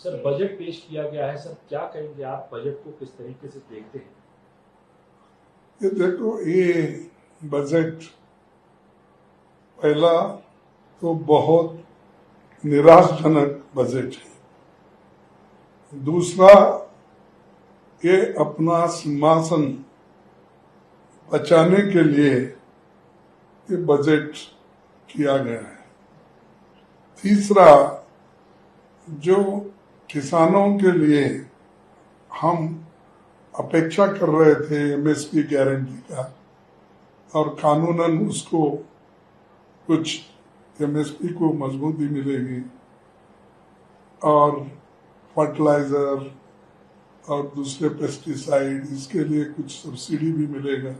Sir budget पेश किया गया है, सर क्या कहेंगे आप, बजट को किस तरीके से देखते हैं? ये देखो, ये बजट पहला तो बहुत निराशजनक बजट है। दूसरा, ये अपना सिंहासन बचाने के लिए ये बजट किया गया है। तीसरा, जो किसानों के लिए हम अपेक्षा कर रहे थे एमएसपी गारंटी का, और कानूनन उसको कुछ एमएसपी को मजबूती मिलेगी और फर्टिलाइजर और दूसरे पेस्टिसाइड, इसके लिए कुछ सब्सिडी भी मिलेगा।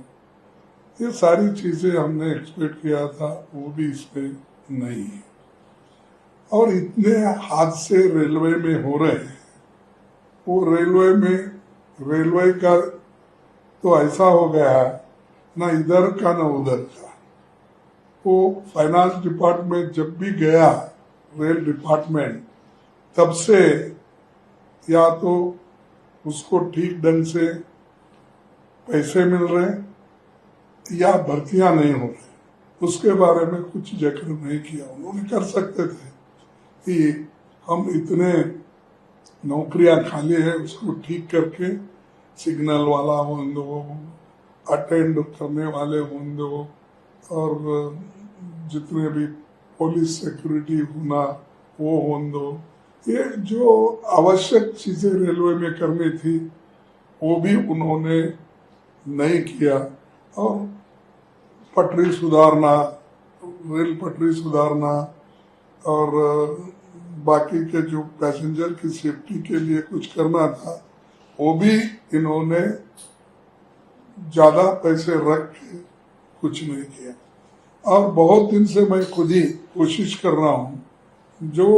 ये सारी चीजें हमने एक्सपेक्ट किया था, वो भी इसमें नहीं है। और इतने हादसे रेलवे में हो रहे हैं, वो रेलवे का तो ऐसा हो गया है, ना इधर का ना उधर का। वो फाइनेंस डिपार्टमेंट जब भी गया, रेल डिपार्टमेंट, तब से या तो उसको ठीक ढंग से पैसे मिल रहे या भर्तियां नहीं हो रही, उसके बारे में कुछ जिक्र नहीं किया। उन्होंने कर सकते थे कि हम इतने नौकरियां खाली है, उसको ठीक करके सिग्नल वाला होंदो, अटेंड करने वाले होंदो, और जितने भी पुलिस सिक्योरिटी होना वो होंदो, ये जो आवश्यक चीजें रेलवे में करनी थी वो भी उन्होंने नहीं किया। और पटरी सुधारना, रेल पटरी सुधारना और बाकी के जो पैसेंजर की सेफ्टी के लिए कुछ करना था, वो भी इन्होंने ज्यादा पैसे रख के कुछ नहीं किया। और बहुत दिन से मैं खुद ही कोशिश कर रहा हूँ, जो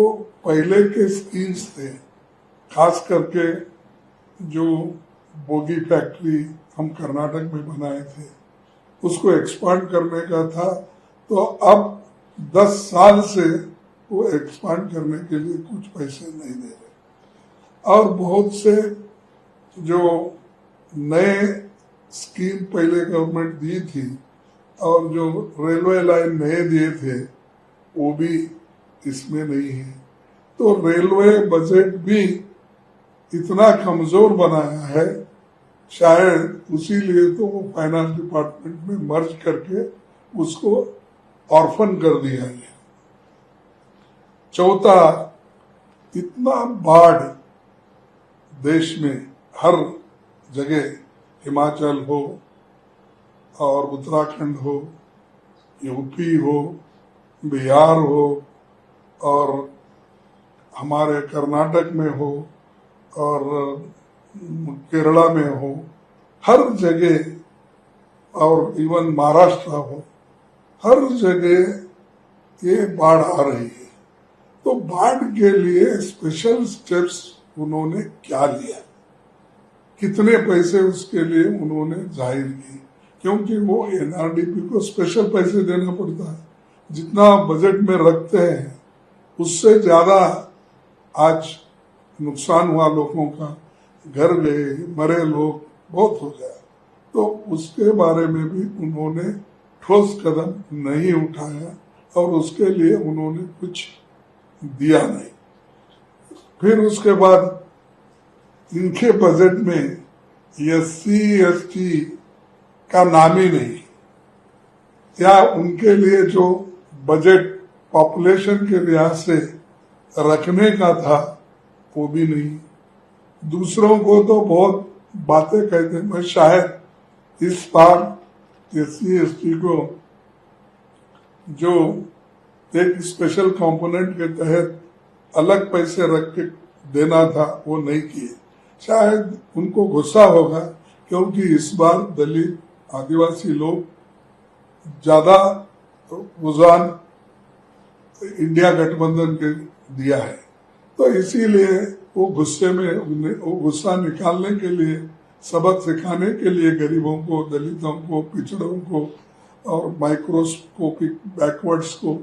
पहले के स्कीम्स थे, खास करके जो बोगी फैक्ट्री हम कर्नाटक में बनाए थे, उसको एक्सपांड करने का था, तो अब 10 साल से वो एक्सपांड करने के लिए कुछ पैसे नहीं दे रहे। और बहुत से जो नए स्कीम पहले गवर्नमेंट दी थी और जो रेलवे लाइन नए दिए थे, वो भी इसमें नहीं है। तो रेलवे बजट भी इतना कमजोर बनाया है, शायद उसी लिए तो वो फाइनेंस डिपार्टमेंट में मर्ज करके उसको ऑर्फन कर दिया है। चौथा, इतना बाढ़ देश में हर जगह, हिमाचल हो और उत्तराखंड हो, यूपी हो, बिहार हो और हमारे कर्नाटक में हो और केरला में हो, हर जगह, और इवन महाराष्ट्र हो, हर जगह ये बाढ़ आ रही है। तो बाढ़ के लिए स्पेशल स्टेप्स उन्होंने क्या लिया, कितने पैसे उसके लिए उन्होंने जाहिर किए, क्योंकि वो एनआरडीपी को स्पेशल पैसे देना पड़ता है। जितना बजट में रखते हैं उससे ज्यादा आज नुकसान हुआ, लोगों का घर गए, मरे लोग बहुत हो गया। तो उसके बारे में भी उन्होंने ठोस कदम नहीं उठाया और उसके लिए उन्होंने कुछ दिया नहीं। फिर उसके बाद इनके बजट में एससी एसटी का नाम ही नहीं, या उनके लिए जो बजट पॉपुलेशन के लिहाज से रखने का था वो भी नहीं। दूसरों को तो बहुत बातें कहते, मैं शायद इस बार एससी एसटी को जो एक स्पेशल कंपोनेंट के तहत अलग पैसे रख के देना था वो नहीं किए। शायद उनको गुस्सा होगा, क्योंकि इस बार दलित आदिवासी लोग ज्यादा रुझान इंडिया गठबंधन के दिया है, तो इसीलिए वो गुस्से में, वो गुस्सा निकालने के लिए, सबक सिखाने के लिए गरीबों को, दलितों को, पिछड़ों को और माइक्रोस्कोपिक बैकवर्ड्स को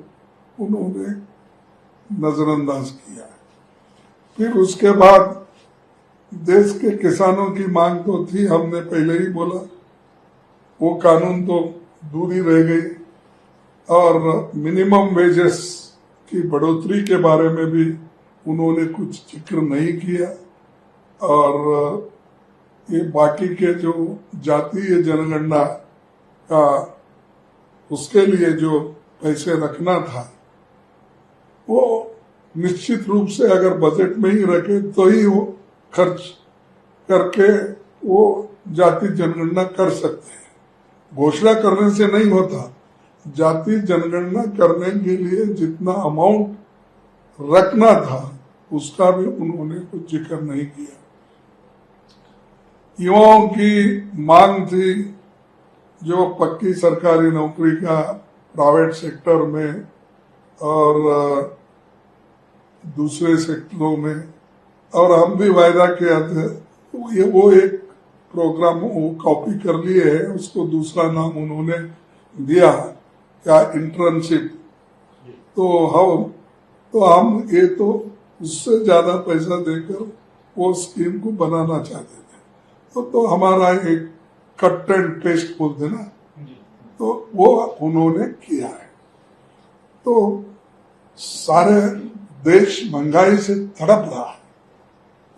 उन्होंने नजरअंदाज किया। फिर उसके बाद देश के किसानों की मांग तो थी, हमने पहले ही बोला, वो कानून तो दूर ही रह गई। और मिनिमम वेजेस की बढ़ोतरी के बारे में भी उन्होंने कुछ जिक्र नहीं किया। और ये बाकी के जो जातीय जनगणना का उसके लिए जो पैसे रखना था, वो निश्चित रूप से अगर बजट में ही रखे तो ही वो खर्च करके वो जाति जनगणना कर सकते हैं। घोषणा करने से नहीं होता। जाति जनगणना करने के लिए जितना अमाउंट रखना था उसका भी उन्होंने कुछ जिक्र नहीं किया। युवाओं की मांग थी जो पक्की सरकारी नौकरी का प्राइवेट सेक्टर में और दूसरे सेक्टरों में, और हम भी वायदा किया था। वो एक प्रोग्राम वो कॉपी कर लिए है, उसको दूसरा नाम उन्होंने दिया क्या, इंटर्नशिप। तो हम ये तो उससे ज्यादा पैसा देकर वो स्कीम को बनाना चाहते थे। तो हमारा एक कट एंड पेस्ट बोलते ना, तो वो उन्होंने किया है। तो सारे देश महंगाई से तड़प रहा है,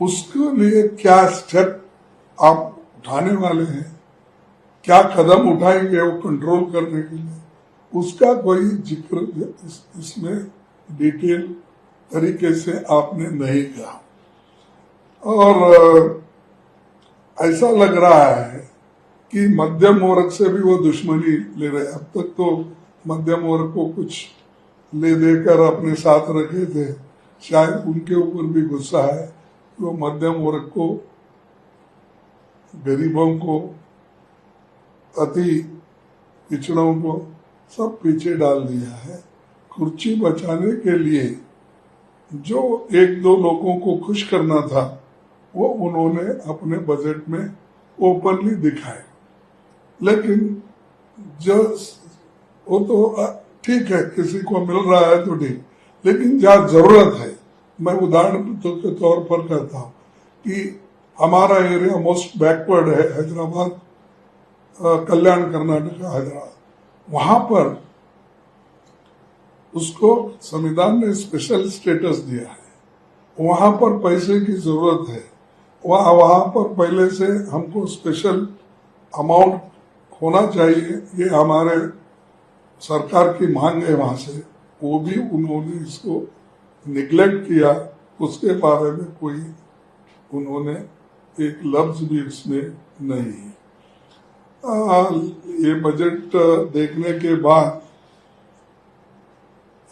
उसके लिए क्या स्टेप आप उठाने वाले हैं, क्या कदम उठाएंगे वो कंट्रोल करने के लिए, उसका कोई जिक्र इसमें डिटेल तरीके से आपने नहीं किया। और ऐसा लग रहा है कि मध्यम वर्ग से भी वो दुश्मनी ले रहे। अब तक तो मध्यम वर्ग को कुछ ले देकर अपने साथ रखे थे, शायद उनके ऊपर भी गुस्सा है। तो मध्यम वर्ग को, गरीबों को, अति पिछड़ों को सब पीछे डाल दिया है। कुर्सी बचाने के लिए जो एक दो लोगों को खुश करना था वो उन्होंने अपने बजट में ओपनली दिखाए। लेकिन जो वो तो ठीक है, किसी को मिल रहा है तो ठीक, लेकिन जहाँ जरूरत है, मैं उदाहरण के तौर पर कहता हूँ कि हमारा एरिया मोस्ट बैकवर्ड है, हैदराबाद, कल्याण कर्नाटक हैदराबाद, वहां पर उसको संविधान ने स्पेशल स्टेटस दिया है। वहां पर पैसे की जरूरत है, वहां पर पहले से हमको स्पेशल अमाउंट होना चाहिए, ये हमारे सरकार की मांग है वहां से। वो भी उन्होंने इसको निगलेक्ट किया, उसके बारे में कोई उन्होंने एक लफ्ज भी इसमें नहीं है। ये बजट देखने के बाद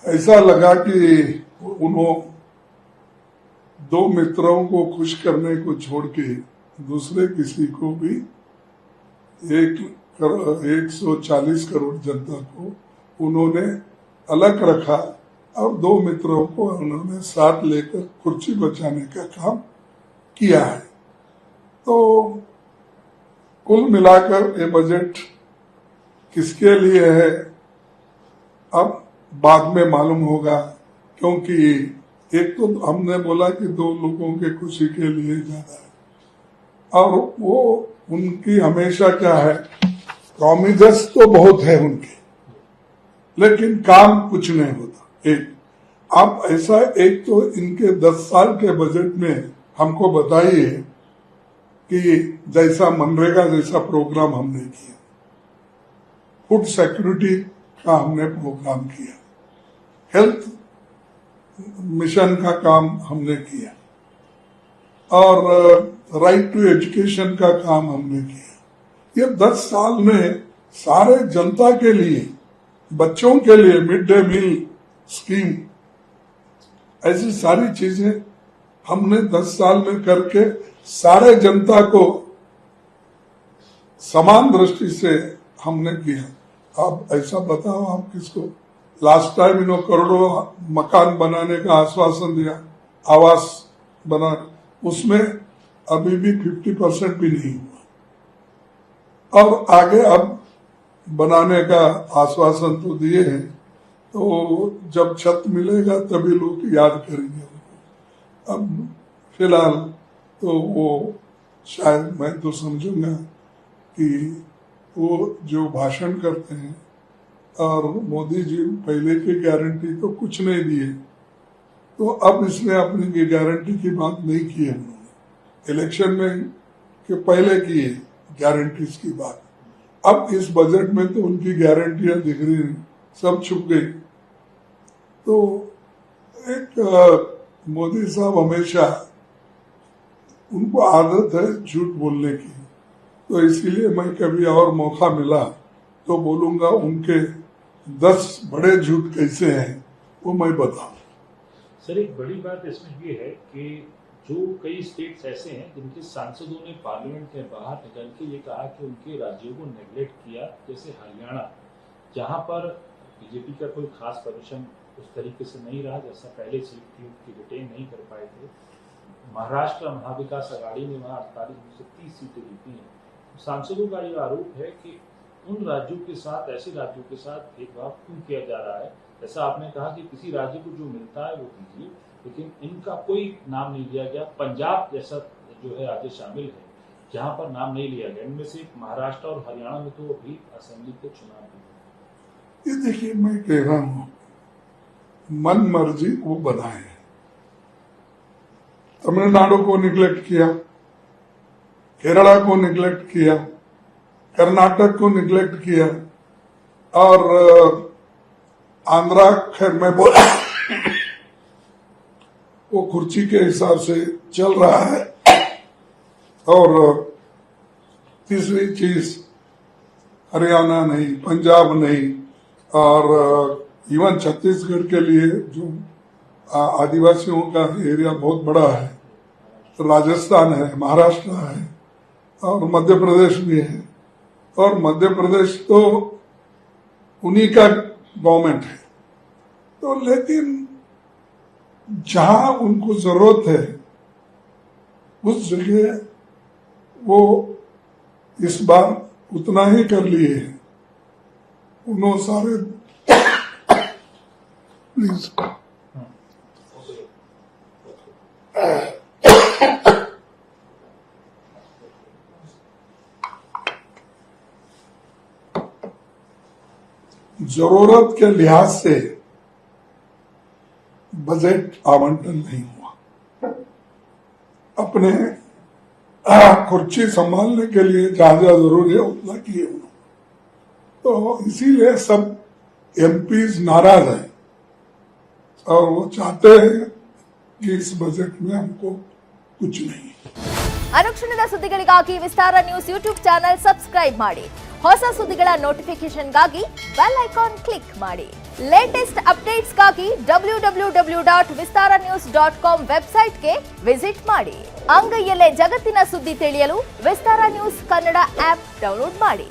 ऐसा लगा कि उन्होंने दो मित्रों को खुश करने को छोड़ के दूसरे किसी को भी 140 करोड़ जनता को उन्होंने अलग रखा और दो मित्रों को उन्होंने साथ लेकर कुर्सी बचाने का काम किया है। तो कुल मिलाकर ये बजट किसके लिए है अब बाद में मालूम होगा, क्योंकि एक तो हमने बोला कि दो लोगों के खुशी के लिए ज्यादा है, और वो उनकी हमेशा क्या है, प्रॉमिसेस तो बहुत है उनके, लेकिन काम कुछ नहीं होता। एक आप ऐसा, एक तो इनके 10 साल के बजट में हमको बताइए कि जैसा मनरेगा जैसा प्रोग्राम हमने किया, फूड सिक्योरिटी का हमने प्रोग्राम किया, हेल्थ मिशन का काम हमने किया, और राइट टू एजुकेशन का काम हमने किया। ये 10 साल में सारे जनता के लिए, बच्चों के लिए मिड डे मील स्कीम, ऐसी सारी चीजें हमने 10 साल में करके सारे जनता को समान दृष्टि से हमने किया। अब ऐसा बताओ आप किसको, लास्ट टाइम इन्होंने करोड़ों मकान बनाने का आश्वासन दिया, आवास बना, उसमें अभी भी 50% भी नहीं हुआ, और आगे अब बनाने का आश्वासन तो दिए हैं, तो जब छत मिलेगा तभी लोग याद करेंगे उनको। अब फिलहाल तो वो शायद मैं तो समझूंगा कि वो जो भाषण करते हैं, और मोदी जी पहले की गारंटी तो कुछ नहीं दिए, तो अब इसने अपनी गारंटी की बात नहीं की है। उन्होंने इलेक्शन में के पहले की गारंटीज की बात, अब इस बजट में तो उनकी गारंटियां दिख रही नहीं, सब छुप गई। तो एक मोदी साहब हमेशा, उनको आदत है झूठ बोलने की, तो इसीलिए मैं कभी और मौका मिला तो बोलूंगा उनके 10 बड़े झूठ कैसे हैं वो मैं बताऊं। सर, एक बड़ी बात इसमें ये है कि जो कई स्टेट्स ऐसे हैं जिनके सांसदों ने पार्लियामेंट के बाहर निकल के ये कहा कि उनके राज्यों को नेग्लेक्ट किया, जैसे हरियाणा, जहां पर बीजेपी का कोई खास प्रदर्शन उस तरीके से नहीं रहा जैसा पहले सीट थी उनकी रिटेन नहीं कर पाए थे। महाराष्ट्र महाविकास अघाड़ी ने वहां 48 में से 30 सीटें जीती हैं। सांसदों का ये आरोप है कि उन राज्यों के साथ, ऐसे राज्यों के साथ भेदभाव क्यों किया जा रहा है। जैसा आपने कहा कि किसी राज्य को जो मिलता है वो दीजिए, लेकिन इनका कोई नाम नहीं लिया गया। पंजाब जैसा जो है राज्य शामिल है जहां पर नाम नहीं लिया गया। इनमें से महाराष्ट्र और हरियाणा में तो अभी असेंबली के चुनाव भी। ये देखिए, मैं कह रहा हूं मन मर्जी वो बनाए। तमिलनाडु को निग्लेक्ट किया, केरला को निग्लेक्ट किया, कर्नाटक को निग्लेक्ट किया, और आंध्रा खैर मैं बोला वो कुर्सी के हिसाब से चल रहा है। और तीसरी चीज हरियाणा नहीं, पंजाब नहीं, और इवन छत्तीसगढ़ के लिए जो आदिवासियों का एरिया बहुत बड़ा है, तो राजस्थान है, महाराष्ट्र है, और मध्य प्रदेश भी है। और मध्य प्रदेश तो उन्हीं का गवर्नमेंट है। तो लेकिन जहां उनको जरूरत है उस जगह वो इस बार उतना ही कर लिए हैं। उन्होंने सारे प्लीज जरूरत के लिहाज से बजट आवंटन नहीं हुआ। अपने कुर्सी संभालने के लिए जहां जहां जरूरी है उतना किए उन्होंने। तो इसीलिए सब एमपीज नाराज हैं और वो चाहते हैं कि इस बजट में हमको कुछ नहीं। ಅನುಕ್ಷಣದ ಸುದ್ದಿಗಳಿಗಾಗಿ ವಿಸ್ತಾರ ನ್ಯೂಸ್ ಯೂಟ್ಯೂಬ್ ಚಾನೆಲ್ ಸಬ್ಸ್ಕ್ರೈಬ್ ಮಾಡಿ. ಹೊಸ ಸುದ್ದಿಗಳ ನೋಟಿಫಿಕೇಶನ್ಗಾಗಿ ಬೆಲ್ ಐಕಾನ್ ಕ್ಲಿಕ್ ಮಾಡಿ. ಲೇಟೆಸ್ಟ್ ಅಪ್ಡೇಟ್ಸ್ಗಾಗಿ www.vistaranews.com ವೆಬ್ಸೈಟ್ಗೆ ವಿಸಿಟ್ ಮಾಡಿ. ಅಂಗೈಯಲ್ಲೇ ಜಗತ್ತಿನ ಸುದ್ದಿ ತಿಳಿಯಲು ವಿಸ್ತಾರ ನ್ಯೂಸ್ ಕನ್ನಡ ಆಪ್ ಡೌನ್ಲೋಡ್ ಮಾಡಿ.